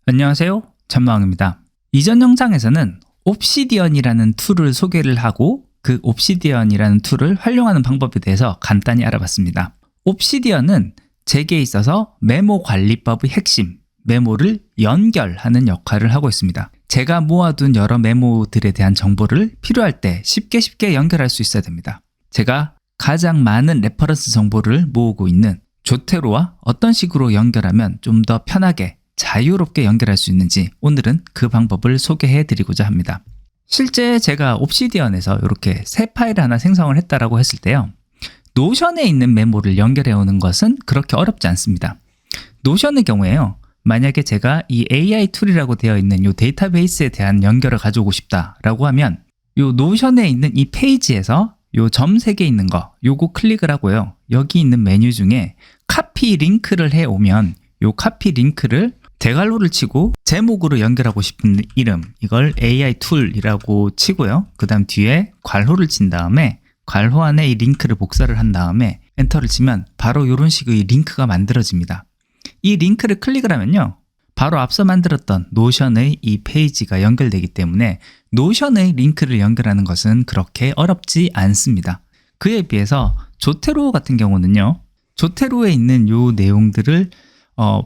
안녕하세요, 전무왕입니다. 이전 영상에서는 옵시디언이라는 툴을 소개를 하고 그 옵시디언이라는 툴을 활용하는 방법에 대해서 간단히 알아봤습니다. 옵시디언은 제게 있어서 메모 관리법의 핵심, 메모를 연결하는 역할을 하고 있습니다. 제가 모아둔 여러 메모들에 대한 정보를 필요할 때 쉽게 연결할 수 있어야 됩니다. 제가 가장 많은 레퍼런스 정보를 모으고 있는 조테로와 어떤 식으로 연결하면 좀 더 편하게 자유롭게 연결할 수 있는지 오늘은 그 방법을 소개해 드리고자 합니다. 실제 제가 옵시디언에서 이렇게 새 파일을 하나 생성을 했다라고 했을 때요, 노션에 있는 메모를 연결해 오는 것은 그렇게 어렵지 않습니다. 노션의 경우에요, 만약에 제가 이 AI 툴이라고 되어 있는 이 데이터베이스에 대한 연결을 가져오고 싶다라고 하면 이 노션에 있는 이 페이지에서 이 점 3개 있는 거, 요거 클릭을 하고요, 여기 있는 메뉴 중에 카피 링크를 해 오면 이 카피 링크를 대괄호를 치고 제목으로 연결하고 싶은 이름, 이걸 AI 툴이라고 치고요, 그 다음 뒤에 괄호를 친 다음에 괄호 안에 이 링크를 복사를 한 다음에 엔터를 치면 바로 이런 식의 링크가 만들어집니다. 이 링크를 클릭을 하면요, 바로 앞서 만들었던 노션의 이 페이지가 연결되기 때문에 노션의 링크를 연결하는 것은 그렇게 어렵지 않습니다. 그에 비해서 조테로 같은 경우는요, 조테로에 있는 이 내용들을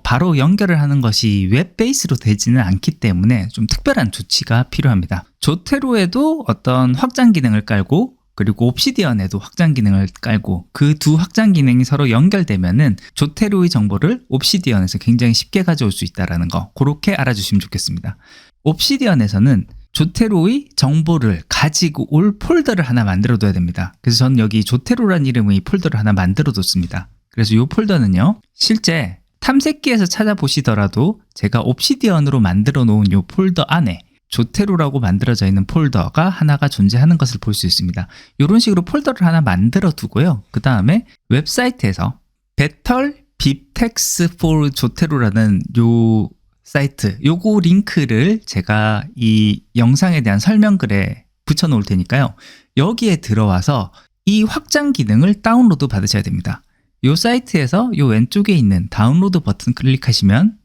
바로 연결을 하는 것이 웹 베이스로 되지는 않기 때문에 좀 특별한 조치가 필요합니다. 조테로에도 어떤 확장 기능을 깔고 그리고 옵시디언에도 확장 기능을 깔고 그 두 확장 기능이 서로 연결되면은 조테로의 정보를 옵시디언에서 굉장히 쉽게 가져올 수 있다는 거, 그렇게 알아주시면 좋겠습니다. 옵시디언에서는 조테로의 정보를 가지고 올 폴더를 하나 만들어 둬야 됩니다. 그래서 저는 여기 조테로라는 이름의 폴더를 하나 만들어 뒀습니다. 그래서 이 폴더는요, 실제 탐색기에서 찾아보시더라도 제가 옵시디언으로 만들어 놓은 이 폴더 안에 조테로라고 만들어져 있는 폴더가 하나가 존재하는 것을 볼 수 있습니다. 이런 식으로 폴더를 하나 만들어 두고요, 그 다음에 웹사이트에서 Better Biptex for 조테로라는 요 사이트, 요거 링크를 제가 이 영상에 대한 설명글에 붙여 놓을 테니까요, 여기에 들어와서 이 확장 기능을 다운로드 받으셔야 됩니다. 이 사이트에서 이 왼쪽에 있는 다운로드 버튼 클릭하시면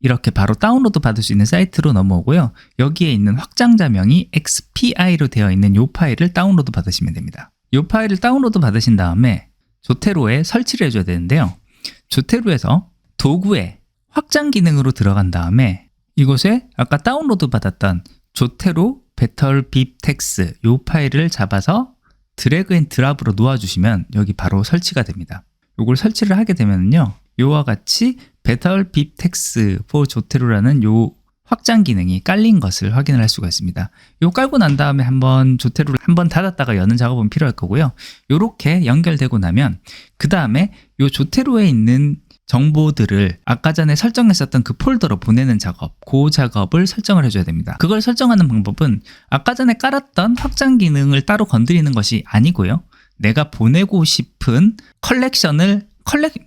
이렇게 바로 다운로드 받을 수 있는 사이트로 넘어오고요, 여기에 있는 확장자명이 XPI로 되어 있는 이 파일을 다운로드 받으시면 됩니다. 이 파일을 다운로드 받으신 다음에 조테로에 설치를 해줘야 되는데요, 조테로에서 도구에 확장 기능으로 들어간 다음에 이곳에 아까 다운로드 받았던 조테로 Better Biptex 이 파일을 잡아서 드래그 앤 드랍으로 놓아주시면 여기 바로 설치가 됩니다. 이걸 설치를 하게 되면요, 이와 같이 Better Biptex for 조테로라는 이 확장 기능이 깔린 것을 확인을 할 수가 있습니다. 이거 깔고 난 다음에 한번 조테로를 한번 닫았다가 여는 작업은 필요할 거고요, 이렇게 연결되고 나면 그 다음에 이 조테로에 있는 정보들을 아까 전에 설정했었던 그 폴더로 보내는 작업, 그 작업을 설정을 해줘야 됩니다. 그걸 설정하는 방법은 아까 전에 깔았던 확장 기능을 따로 건드리는 것이 아니고요, 내가 보내고 싶은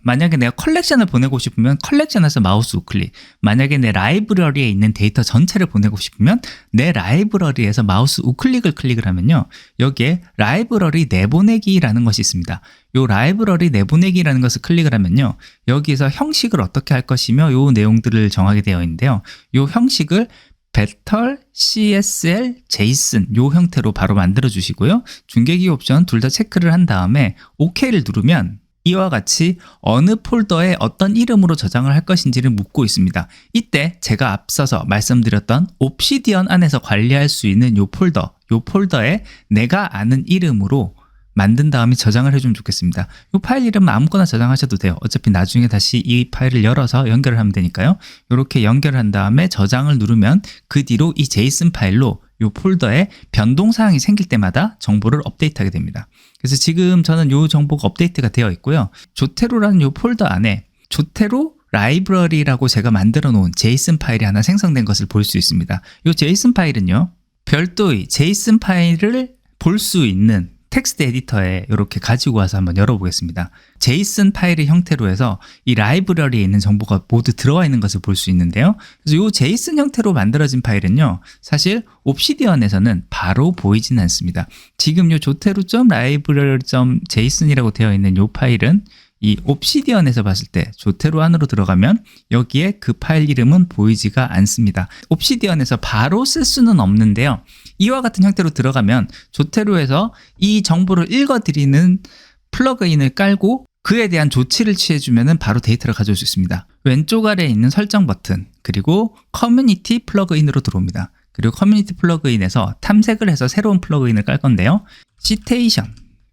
만약에 내가 컬렉션을 보내고 싶으면 컬렉션에서 마우스 우클릭, 만약에 내 라이브러리에 있는 데이터 전체를 보내고 싶으면 내 라이브러리에서 마우스 우클릭을 클릭을 하면요, 여기에 라이브러리 내보내기라는 것이 있습니다. 이 라이브러리 내보내기라는 것을 클릭을 하면요, 여기서 형식을 어떻게 할 것이며 이 내용들을 정하게 되어 있는데요, 이 형식을 Better CSL JSON 이 형태로 바로 만들어 주시고요, 중계기 옵션 둘 다 체크를 한 다음에 OK를 누르면 이와 같이 어느 폴더에 어떤 이름으로 저장을 할 것인지를 묻고 있습니다. 이때 제가 앞서서 말씀드렸던 옵시디언 안에서 관리할 수 있는 이 폴더에 내가 아는 이름으로 만든 다음에 저장을 해주면 좋겠습니다. 이 파일 이름은 아무거나 저장하셔도 돼요. 어차피 나중에 다시 이 파일을 열어서 연결을 하면 되니까요. 이렇게 연결한 다음에 저장을 누르면 그 뒤로 이 JSON 파일로 이 폴더에 변동사항이 생길 때마다 정보를 업데이트하게 됩니다. 그래서 지금 저는 이 정보가 업데이트가 되어 있고요, 조테로라는 이 폴더 안에 조테로 라이브러리라고 제가 만들어 놓은 JSON 파일이 하나 생성된 것을 볼 수 있습니다. 이 JSON 파일은요, 별도의 JSON 파일을 볼 수 있는 텍스트 에디터에 이렇게 가지고 와서 한번 열어보겠습니다. JSON 파일의 형태로 해서 이 라이브러리에 있는 정보가 모두 들어와 있는 것을 볼 수 있는데요, 그래서 이 JSON 형태로 만들어진 파일은요, 사실 옵시디언에서는 바로 보이진 않습니다. 지금 이 조테로.library.json이라고 되어 있는 이 파일은 이 옵시디언에서 봤을 때 조테로 안으로 들어가면 여기에 그 파일 이름은 보이지가 않습니다. 옵시디언에서 바로 쓸 수는 없는데요. 이와 같은 형태로 들어가면 조테로에서 이 정보를 읽어드리는 플러그인을 깔고 그에 대한 조치를 취해주면 바로 데이터를 가져올 수 있습니다. 왼쪽 아래에 있는 설정 버튼, 그리고 커뮤니티 플러그인으로 들어옵니다. 그리고 커뮤니티 플러그인에서 탐색을 해서 새로운 플러그인을 깔 건데요.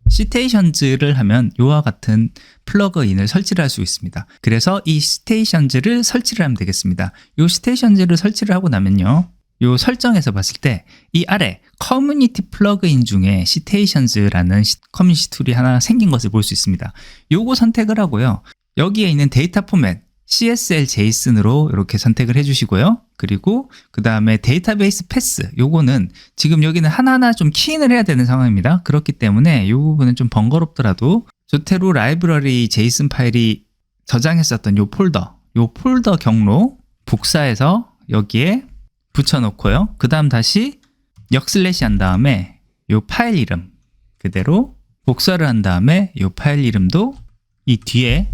시테이션즈를 하면 이와 같은 플러그인을 설치를 할 수 있습니다. 그래서 이 시테이션즈를 설치를 하면 되겠습니다. 이 시테이션즈를 설치를 하고 나면요, 이 설정에서 봤을 때 이 아래 커뮤니티 플러그인 중에 시테이션즈라는 커뮤니티 툴이 하나 생긴 것을 볼 수 있습니다. 요거 선택을 하고요. 여기에 있는 데이터 포맷 CSL JSON으로 이렇게 선택을 해주시고요. 그리고 그 다음에 데이터베이스 패스, 요거는 지금 여기는 하나하나 좀 키인을 해야 되는 상황입니다. 그렇기 때문에 이 부분은 좀 번거롭더라도 조테로 라이브러리 JSON 파일이 저장했었던 요 폴더 경로 복사해서 여기에 붙여놓고요. 그 다음 다시 역슬래시 한 다음에 요 파일 이름 그대로 복사를 한 다음에 요 파일 이름도 이 뒤에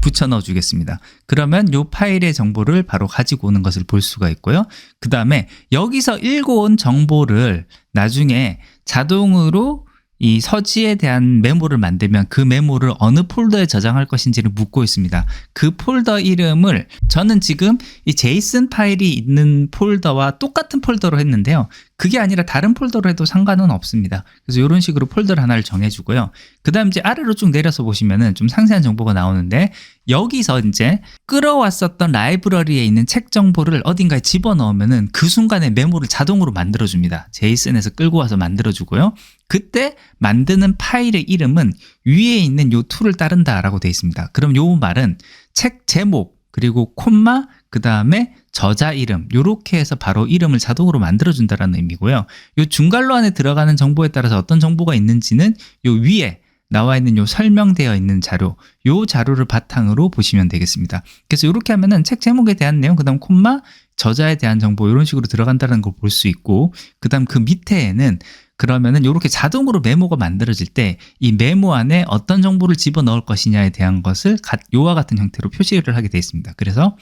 붙여 넣어 주겠습니다. 그러면 요 파일의 정보를 바로 가지고 오는 것을 볼 수가 있고요. 그 다음에 여기서 읽어온 정보를 나중에 자동으로 이 서지에 대한 메모를 만들면 그 메모를 어느 폴더에 저장할 것인지를 묻고 있습니다. 그 폴더 이름을 저는 지금 이 JSON 파일이 있는 폴더와 똑같은 폴더로 했는데요. 그게 아니라 다른 폴더로 해도 상관은 없습니다. 그래서 이런 식으로 폴더를 하나를 정해주고요. 그 다음 이제 아래로 쭉 내려서 보시면은 좀 상세한 정보가 나오는데, 여기서 이제 끌어왔었던 라이브러리에 있는 책 정보를 어딘가에 집어넣으면은 그 순간에 메모를 자동으로 만들어줍니다. JSON에서 끌고 와서 만들어주고요. 그때 만드는 파일의 이름은 위에 있는 요 툴을 따른다라고 되어 있습니다. 그럼 요 말은 책 제목, 그리고 콤마, 그 다음에 저자 이름, 요렇게 해서 바로 이름을 자동으로 만들어준다는 의미고요. 요 중괄호 안에 들어가는 정보에 따라서 어떤 정보가 있는지는 요 위에 나와 있는 요 설명되어 있는 자료, 요 자료를 바탕으로 보시면 되겠습니다. 그래서 이렇게 하면은 책 제목에 대한 내용, 그 다음 콤마, 저자에 대한 정보 이런 식으로 들어간다는 걸 볼 수 있고, 그 다음 그 밑에는 그러면은 이렇게 자동으로 메모가 만들어질 때 이 메모 안에 어떤 정보를 집어넣을 것이냐에 대한 것을 요와 같은 형태로 표시를 하게 되어 있습니다. 그래서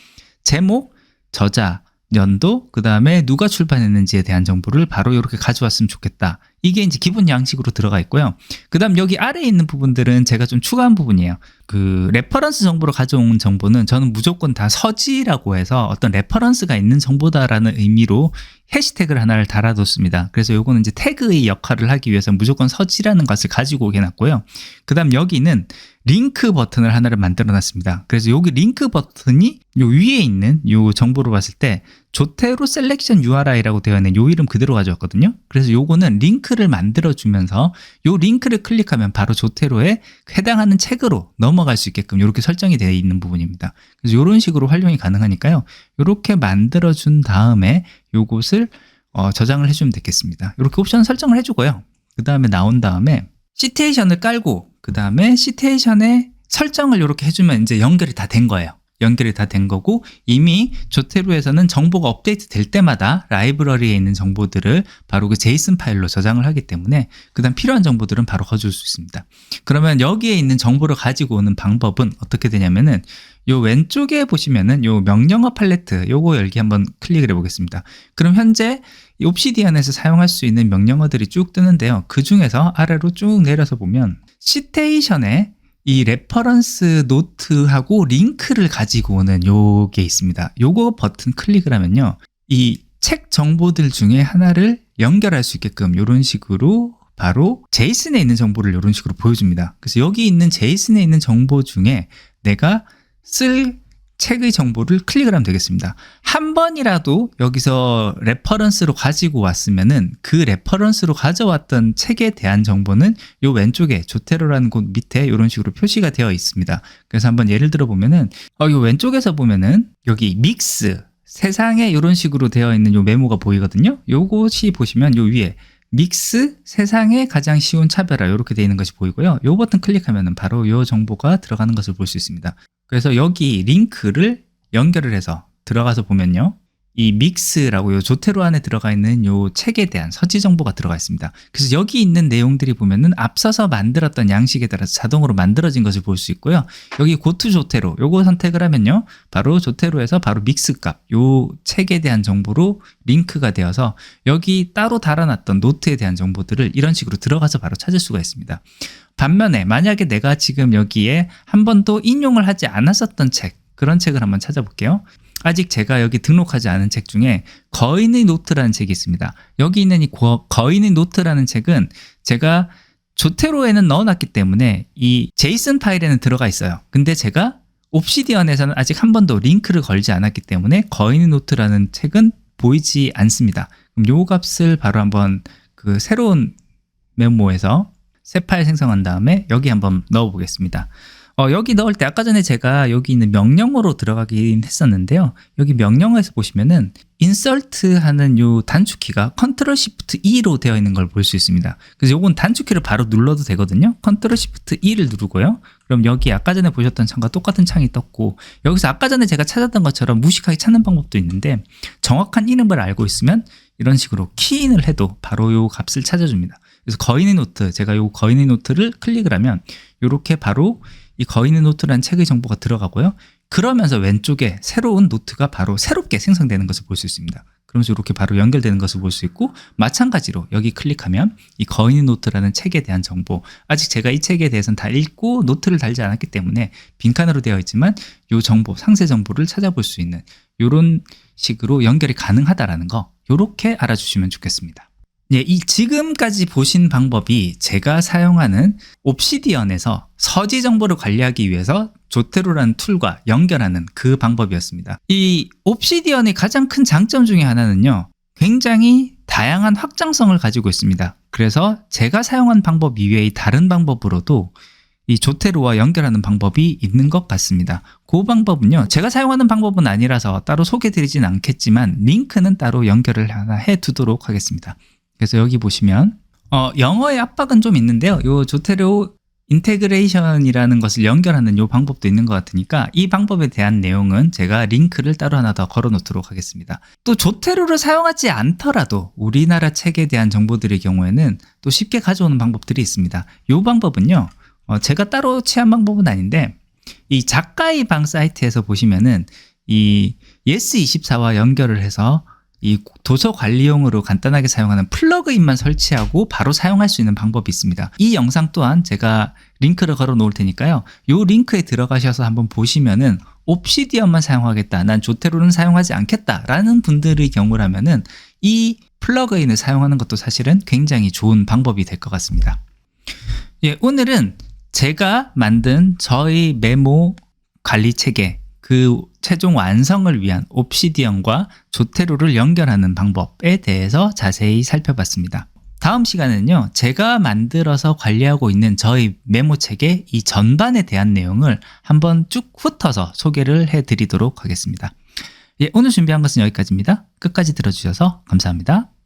제목, 저자, 연도, 그 다음에 누가 출판했는지에 대한 정보를 바로 이렇게 가져왔으면 좋겠다. 이게 이제 기본 양식으로 들어가 있고요. 그 다음 여기 아래에 있는 부분들은 제가 좀 추가한 부분이에요. 그 레퍼런스 정보로 가져온 정보는 저는 무조건 다 서지라고 해서 어떤 레퍼런스가 있는 정보다라는 의미로 해시태그를 하나를 달아뒀습니다. 그래서 요거는 이제 태그의 역할을 하기 위해서 무조건 서지라는 것을 가지고 오게 놨고요. 그 다음 여기는 링크 버튼을 하나를 만들어 놨습니다. 그래서 여기 링크 버튼이 요 위에 있는 요 정보로 봤을 때 조테로 셀렉션 URI라고 되어 있는 요 이름 그대로 가져왔거든요. 그래서 요거는 링크를 만들어 주면서 요 링크를 클릭하면 바로 조테로에 해당하는 책으로 넘어갈 수 있게끔 이렇게 설정이 되어 있는 부분입니다. 그래서 이런 식으로 활용이 가능하니까요. 이렇게 만들어 준 다음에 요것을 저장을 해주면 되겠습니다. 이렇게 옵션 설정을 해주고요. 그 다음에 나온 다음에 시테이션을 깔고 그 다음에 시테이션의 설정을 이렇게 해주면 이제 연결이 다 된 거예요. 연결이 다 된 거고, 이미 조테로에서는 정보가 업데이트 될 때마다 라이브러리에 있는 정보들을 바로 그 JSON 파일로 저장을 하기 때문에 그 다음 필요한 정보들은 바로 가져올 수 있습니다. 그러면 여기에 있는 정보를 가지고 오는 방법은 어떻게 되냐면은 요 왼쪽에 보시면은 요 명령어 팔레트, 요거 열기 한번 클릭을 해 보겠습니다. 그럼 현재 옵시디언에서 사용할 수 있는 명령어들이 쭉 뜨는데요. 그 중에서 아래로 쭉 내려서 보면 시테이션에 이 레퍼런스 노트하고 링크를 가지고 오는 요게 있습니다. 요거 버튼 클릭을 하면요, 이 책 정보들 중에 하나를 연결할 수 있게끔 이런 식으로 바로 JSON에 있는 정보를 이런 식으로 보여줍니다. 그래서 여기 있는 JSON에 있는 정보 중에 내가 쓸 책의 정보를 클릭을 하면 되겠습니다. 한 번이라도 여기서 레퍼런스로 가지고 왔으면은 그 레퍼런스로 가져왔던 책에 대한 정보는 요 왼쪽에 조테로라는 곳 밑에 이런 식으로 표시가 되어 있습니다. 그래서 한번 예를 들어 보면은 요 왼쪽에서 보면은 여기 믹스 세상에 이런 식으로 되어 있는 요 메모가 보이거든요. 요것이 보시면 요 위에 믹스 세상에 가장 쉬운 차별화 이렇게 되어 있는 것이 보이고요. 요 버튼 클릭하면은 바로 요 정보가 들어가는 것을 볼 수 있습니다. 그래서 여기 링크를 연결을 해서 들어가서 보면요, 이 믹스라고 요 조테로 안에 들어가 있는 요 책에 대한 서지 정보가 들어가 있습니다. 그래서 여기 있는 내용들이 보면은 앞서서 만들었던 양식에 따라서 자동으로 만들어진 것을 볼 수 있고요. 여기 고투 조테로 요거 선택을 하면요. 바로 조테로에서 바로 믹스 값, 요 책에 대한 정보로 링크가 되어서 여기 따로 달아놨던 노트에 대한 정보들을 이런 식으로 들어가서 바로 찾을 수가 있습니다. 반면에 만약에 내가 지금 여기에 한 번도 인용을 하지 않았었던 책, 그런 책을 한번 찾아볼게요. 아직 제가 여기 등록하지 않은 책 중에 거인의 노트라는 책이 있습니다. 여기 있는 이 거인의 노트라는 책은 제가 조테로에는 넣어놨기 때문에 이 제이슨 파일에는 들어가 있어요. 근데 제가 옵시디언에서는 아직 한 번도 링크를 걸지 않았기 때문에 거인의 노트라는 책은 보이지 않습니다. 그럼 요 값을 바로 한번 그 새로운 메모에서 새 파일 생성한 다음에 여기 한번 넣어 보겠습니다. 여기 넣을 때 아까 전에 제가 여기 있는 명령어로 들어가긴 했었는데요. 여기 명령어에서 보시면은 insert 하는 요 단축키가 Ctrl Shift E로 되어 있는 걸 볼 수 있습니다. 그래서 요건 단축키를 바로 눌러도 되거든요. Ctrl Shift E를 누르고요. 그럼 여기 아까 전에 보셨던 창과 똑같은 창이 떴고, 여기서 아까 전에 제가 찾았던 것처럼 무식하게 찾는 방법도 있는데, 정확한 이름을 알고 있으면 이런 식으로 키인을 해도 바로 요 값을 찾아줍니다. 그래서 거인의 노트, 제가 요 거인의 노트를 클릭을 하면 이렇게 바로 이 거인의 노트라는 책의 정보가 들어가고요. 그러면서 왼쪽에 새로운 노트가 바로 새롭게 생성되는 것을 볼 수 있습니다. 그러면서 이렇게 바로 연결되는 것을 볼 수 있고, 마찬가지로 여기 클릭하면 이 거인의 노트라는 책에 대한 정보, 아직 제가 이 책에 대해서는 다 읽고 노트를 달지 않았기 때문에 빈칸으로 되어 있지만 이 정보, 상세 정보를 찾아볼 수 있는 이런 식으로 연결이 가능하다라는 거, 이렇게 알아주시면 좋겠습니다. 예, 이 지금까지 보신 방법이 제가 사용하는 옵시디언에서 서지 정보를 관리하기 위해서 조테로라는 툴과 연결하는 그 방법이었습니다. 이 옵시디언의 가장 큰 장점 중에 하나는요, 굉장히 다양한 확장성을 가지고 있습니다. 그래서 제가 사용한 방법 이외의 다른 방법으로도 이 조테로와 연결하는 방법이 있는 것 같습니다. 그 방법은요, 제가 사용하는 방법은 아니라서 따로 소개드리진 않겠지만 링크는 따로 연결을 하나 해두도록 하겠습니다. 그래서 여기 보시면 영어의 압박은 좀 있는데요. 요 조테로 인테그레이션이라는 것을 연결하는 요 방법도 있는 것 같으니까 이 방법에 대한 내용은 제가 링크를 따로 하나 더 걸어 놓도록 하겠습니다. 또 조테로를 사용하지 않더라도 우리나라 책에 대한 정보들의 경우에는 또 쉽게 가져오는 방법들이 있습니다. 요 방법은요, 제가 따로 취한 방법은 아닌데, 이 작가의 방 사이트에서 보시면은 이 예스24와 연결을 해서 이 도서 관리용으로 간단하게 사용하는 플러그인만 설치하고 바로 사용할 수 있는 방법이 있습니다. 이 영상 또한 제가 링크를 걸어 놓을 테니까요. 이 링크에 들어가셔서 한번 보시면은 옵시디언만 사용하겠다, 난 조테로는 사용하지 않겠다 라는 분들의 경우라면은 이 플러그인을 사용하는 것도 사실은 굉장히 좋은 방법이 될 것 같습니다. 예, 오늘은 제가 만든 저의 메모 관리 체계, 그 최종 완성을 위한 옵시디언과 조테로를 연결하는 방법에 대해서 자세히 살펴봤습니다. 다음 시간에는요, 제가 만들어서 관리하고 있는 저희 메모책의 이 전반에 대한 내용을 한번 쭉 훑어서 소개를 해드리도록 하겠습니다. 예, 오늘 준비한 것은 여기까지입니다. 끝까지 들어주셔서 감사합니다.